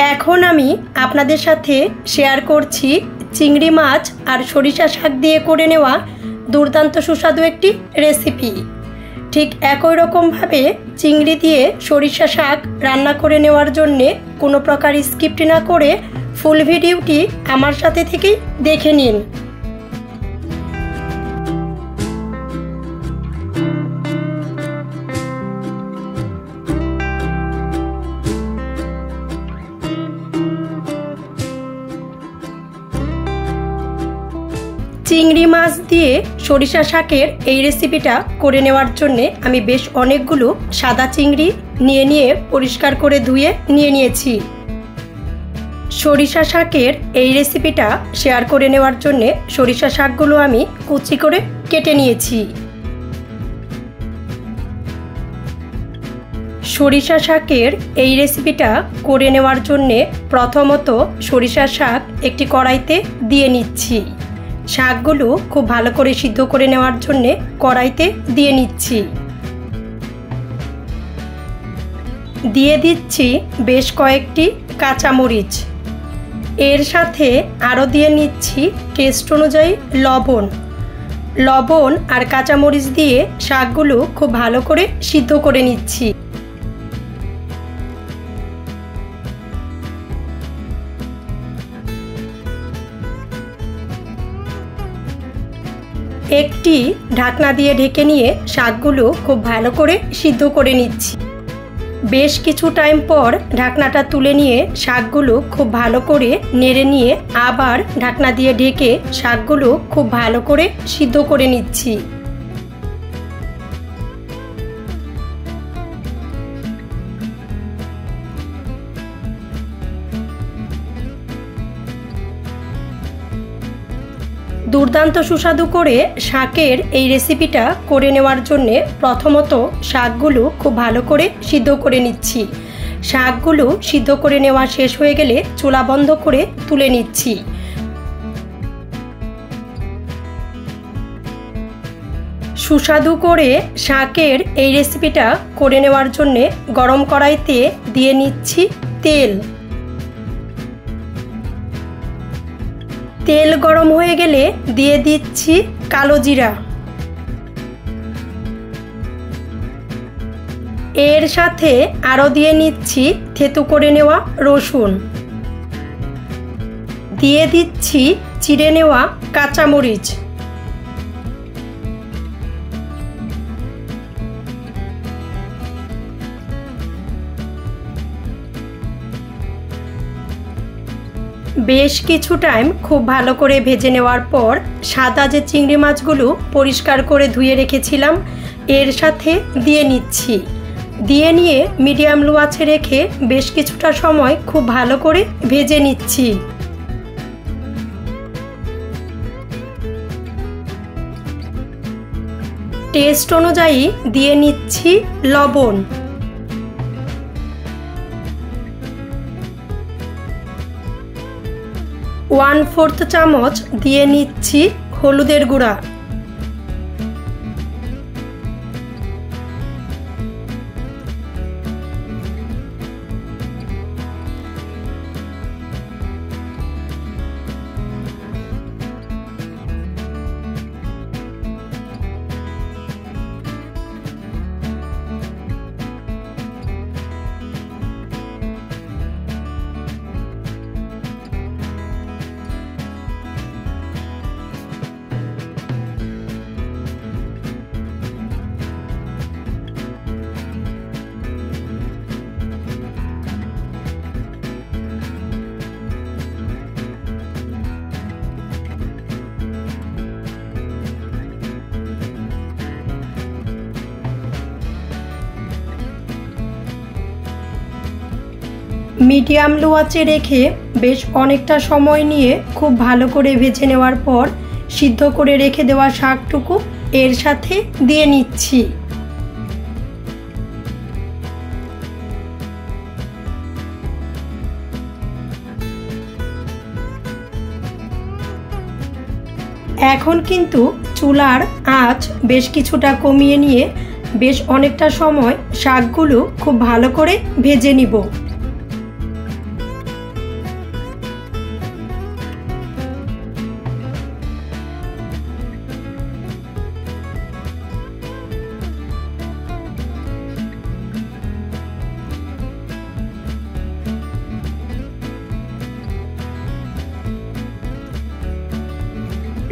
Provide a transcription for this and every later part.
এখন আমি আপনাদের সাথে শেয়ার করছি চিংড়ি মাছ আর সরিষা শাক দিয়ে করে নেওয়া দুর্দান্ত সুস্বাদু একটি রেসিপি। ঠিক একই রকমভাবে চিংড়ি দিয়ে সরিষা শাক রান্না করে নেওয়ার জন্যে কোনো প্রকার স্কিপ্ট না করে ফুল ভিডিওটি আমার সাথে থেকেই দেখে নিন। চিংড়ি মাছ দিয়ে সরিষা শাকের এই রেসিপিটা করে নেওয়ার জন্যে আমি বেশ অনেকগুলো সাদা চিংড়ি নিয়ে পরিষ্কার করে ধুয়ে নিয়েছি। সরিষা শাকের এই রেসিপিটা শেয়ার করে নেওয়ার জন্যে সরিষা শাকগুলো আমি কুচি করে কেটে নিয়েছি। সরিষা শাকের এই রেসিপিটা করে নেওয়ার জন্যে প্রথমত সরিষা শাক একটি কড়াইতে দিয়ে নিচ্ছি। শাকগুলো খুব ভালো করে সিদ্ধ করে নেওয়ার জন্যে কড়াইতে দিয়ে নিচ্ছি। দিয়ে দিচ্ছি বেশ কয়েকটি কাঁচামরিচ। এর সাথে আরও দিয়ে নিচ্ছি টেস্ট অনুযায়ী লবণ আর কাঁচামরিচ দিয়ে শাকগুলো খুব ভালো করে সিদ্ধ করে নিচ্ছি। একটি ঢাকনা দিয়ে ঢেকে নিয়ে শাকগুলো খুব ভালো করে সিদ্ধ করে নিচ্ছি। বেশ কিছু টাইম পর ঢাকনাটা তুলে নিয়ে শাকগুলো খুব ভালো করে নেড়ে নিয়ে আবার ঢাকনা দিয়ে ঢেকে শাকগুলো খুব ভালো করে সিদ্ধ করে নিচ্ছি। দুর্দান্ত সুস্বাদু করে শাকের এই রেসিপিটা করে নেওয়ার জন্যে প্রথমত শাকগুলো খুব ভালো করে সিদ্ধ করে নিচ্ছি। শাকগুলো সিদ্ধ করে নেওয়া শেষ হয়ে গেলে চুলা বন্ধ করে তুলে নিচ্ছি। সুস্বাদু করে শাকের এই রেসিপিটা করে নেওয়ার জন্যে গরম কড়াইতে দিয়ে নিচ্ছি তেল গরম হয়ে গেলে দিয়ে দিচ্ছি কালো জিরা। এর সাথে আরও দিয়ে নিচ্ছি থেতু করে নেওয়া রসুন। দিয়ে দিচ্ছি চিড়ে নেওয়া কাঁচামরিচ। বেশ কিছু টাইম খুব ভালো করে ভেজে নেওয়ার পর সাদা যে চিংড়ি মাছগুলো পরিষ্কার করে ধুয়ে রেখেছিলাম এর সাথে দিয়ে নিচ্ছি। দিয়ে নিয়ে মিডিয়াম লো আঁচে রেখে বেশ কিছুটা সময় খুব ভালো করে ভেজে নিচ্ছি। টেস্ট অনুযায়ী দিয়ে নিচ্ছি লবণ। ওয়ান ফোর্থ চামচ দিয়ে নিচ্ছি হলুদের গুঁড়া। মিডিয়াম লো আঁচে রেখে বেশ অনেকটা সময় নিয়ে খুব ভালো করে ভেজে নেওয়ার পর সিদ্ধ করে রেখে দেওয়া শাকটুকু এর সাথে দিয়ে নিচ্ছি। এখন কিন্তু চুলার আঁচ বেশ কিছুটা কমিয়ে নিয়ে বেশ অনেকটা সময় শাকগুলো খুব ভালো করে ভেজে নিব।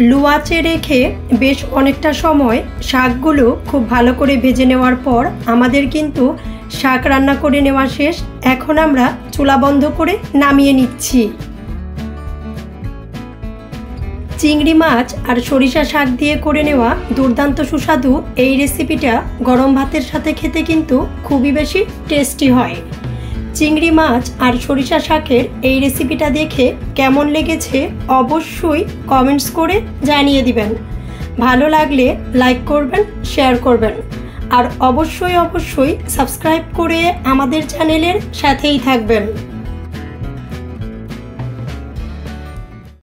লো আঁচে রেখে বেশ অনেকটা সময় শাকগুলো খুব ভালো করে ভেজে নেওয়ার পর আমাদের কিন্তু শাক রান্না করে নেওয়া শেষ। এখন আমরা চুলা বন্ধ করে নামিয়ে নিচ্ছি। চিংড়ি মাছ আর সরিষা শাক দিয়ে করে নেওয়া দুর্দান্ত সুস্বাদু এই রেসিপিটা গরম ভাতের সাথে খেতে কিন্তু খুবই বেশি টেস্টি হয়। চিংড়ি মাছ আর সরিষা শাকের এই রেসিপিটা দেখে কেমন লেগেছে অবশ্যই কমেন্টস করে জানিয়ে দিবেন। ভালো লাগলে লাইক করবেন, শেয়ার করবেন আর অবশ্যই সাবস্ক্রাইব করে আমাদের চ্যানেলের সাথেই থাকবেন।